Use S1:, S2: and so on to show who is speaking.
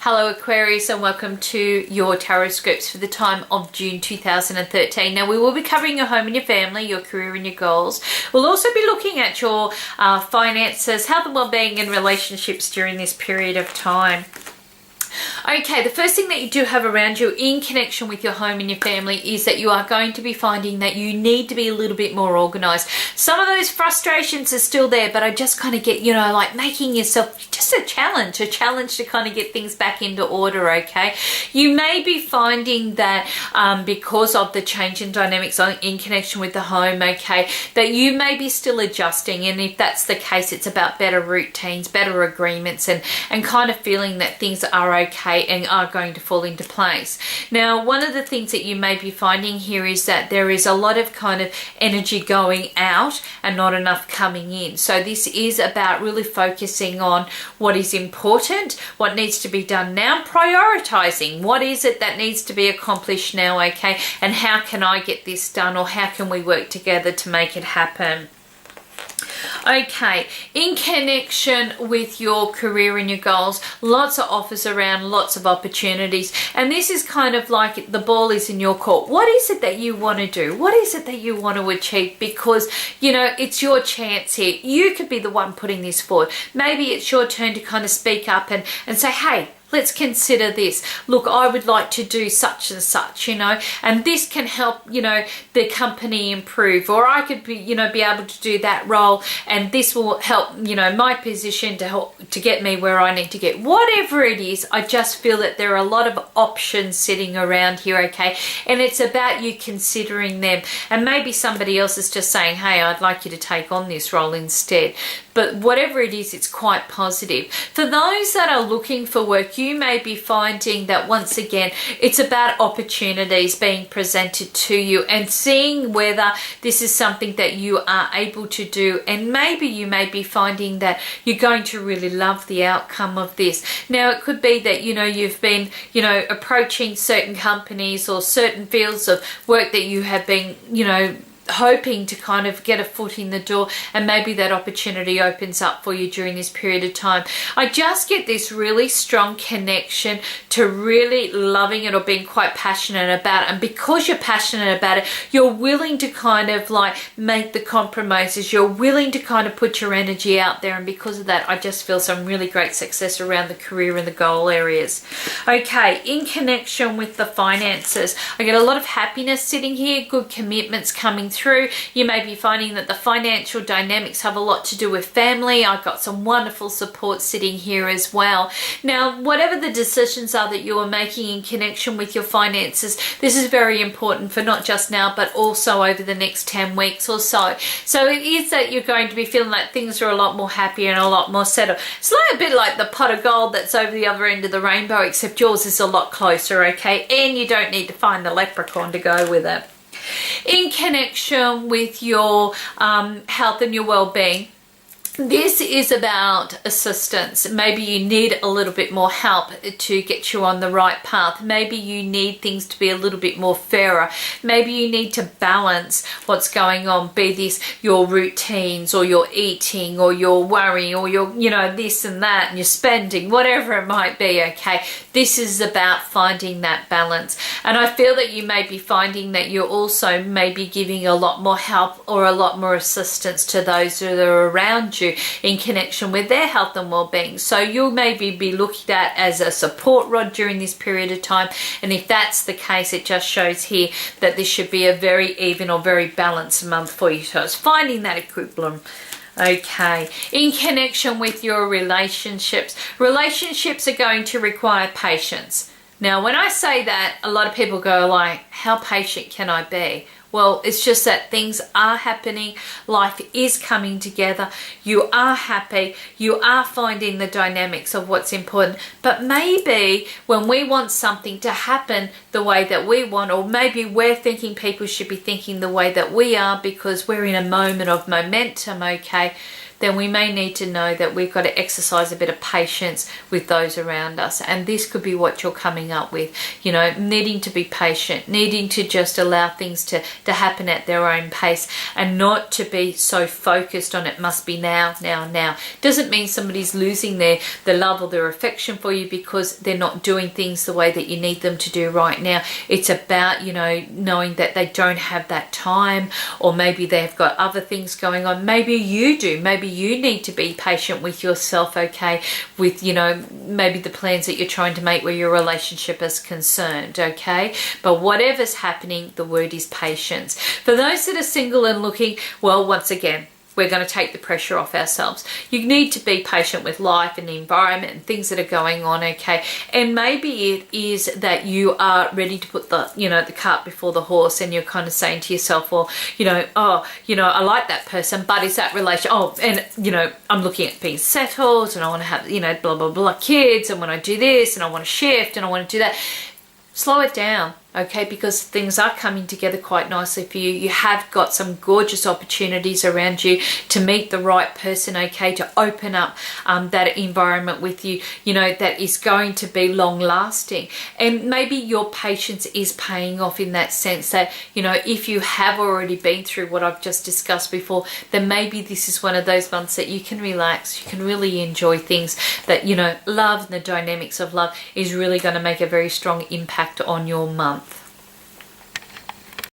S1: Hello Aquarius, and welcome to your Tarotscopes for the time of June 2013. Now we will be covering your home and your family, your career and your goals. We'll also be looking at your finances, health and well-being and relationships during this period of time. Okay, the first thing that you do have around you in connection with your home and your family is that you are going to be finding that you need to be a little bit more organized. Some of those frustrations are still there, but I just kind of get, like making yourself just a challenge to kind of get things back into order, okay? You may be finding that because of the change in dynamics in connection with the home, okay, that you may be still adjusting, and if that's the case, it's about better routines, better agreements, and kind of feeling that things are okay and are going to fall into place. Now, one of the things that you may be finding here is that there is a lot of kind of energy going out and not enough coming in. So this is about really focusing on what is important, what needs to be done now, prioritizing what is it that needs to be accomplished now, okay, and how can I get this done, or how can we work together to make it happen. Okay, in connection with your career and your goals, lots of offers around, lots of opportunities, and this is kind of like the ball is in your court. What is it that you want to do? What is it that you want to achieve? Because, it's your chance here. You could be the one putting this forward. Maybe it's your turn to kind of speak up and say, hey, let's consider this. Look, I would like to do such and such, and this can help, the company improve, or I could be, be able to do that role, and this will help, my position to get me where I need to get. Whatever it is, I just feel that there are a lot of options sitting around here, okay? And it's about you considering them. And maybe somebody else is just saying, hey, I'd like you to take on this role instead. But whatever it is, it's quite positive. For those that are looking for work, you may be finding that once again, it's about opportunities being presented to you and seeing whether this is something that you are able to do. And maybe you may be finding that you're going to really love the outcome of this. Now, it could be that, you've been, approaching certain companies or certain fields of work that you have been, hoping to kind of get a foot in the door, and maybe that opportunity opens up for you during this period of time. I just get this really strong connection to really loving it or being quite passionate about it, and because you're passionate about it, you're willing to kind of like make the compromises, you're willing to kind of put your energy out there, and because of that, I just feel some really great success around the career and the goal areas. Okay, in connection with the finances, I get a lot of happiness sitting here, good commitments coming through. You may be finding that the financial dynamics have a lot to do with family. I've got some wonderful support sitting here as well. Now, whatever the decisions are that you are making in connection with your finances, this is very important for not just now, but also over the next 10 weeks or so. So it is that you're going to be feeling like things are a lot more happy and a lot more settled. It's like a bit like the pot of gold that's over the other end of the rainbow, except yours is a lot closer, okay? And you don't need to find the leprechaun to go with it. In connection with your health and your well-being, this is about assistance. Maybe you need a little bit more help to get you on the right path. Maybe you need things to be a little bit more fairer. Maybe you need to balance what's going on, be this your routines or your eating or your worry or your, this and that, and your spending, whatever it might be, okay? This is about finding that balance. And I feel that you may be finding that you're also maybe giving a lot more help or a lot more assistance to those that are around you in connection with their health and well-being. So you'll maybe be looked at as a support rod during this period of time, and if that's the case, it just shows here that this should be a very even or very balanced month for you. So it's finding that equilibrium. Okay, in connection with your relationships are going to require patience. Now, when I say that, a lot of people go like, how patient can I be? Well, it's just that things are happening, life is coming together, you are happy, you are finding the dynamics of what's important, but maybe when we want something to happen the way that we want, or maybe we're thinking people should be thinking the way that we are because we're in a moment of momentum, okay, then we may need to know that we've got to exercise a bit of patience with those around us. And this could be what you're coming up with, you know, needing to be patient, needing to just allow things to happen at their own pace, and not to be so focused on it must be now. Doesn't mean somebody's losing the love or their affection for you because they're not doing things the way that you need them to do right now. It's about, you know, knowing that they don't have that time, or maybe they've got other things going on. Maybe you do. Maybe you need to be patient with yourself, okay, with, you know, maybe the plans that you're trying to make where your relationship is concerned, okay? But whatever's happening, the word is patience. For those that are single and looking, well, once again, we're going to take the pressure off ourselves. You need to be patient with life and the environment and things that are going on, okay? And maybe it is that you are ready to put the, you know, the cart before the horse, and you're kind of saying to yourself, well, you know, oh, you know, I like that person, but is that relation, oh, and, you know, I'm looking at being settled, and I want to have, you know, blah, blah, blah, kids, and when I do this, and I want to shift, and I want to do that. Slow it down, okay, because things are coming together quite nicely for you. You have got some gorgeous opportunities around you to meet the right person, okay, to open up that environment with you, you know, that is going to be long lasting. And maybe your patience is paying off in that sense that, you know, if you have already been through what I've just discussed before, then maybe this is one of those months that you can relax, you can really enjoy things, that, you know, love and the dynamics of love is really going to make a very strong impact on your month.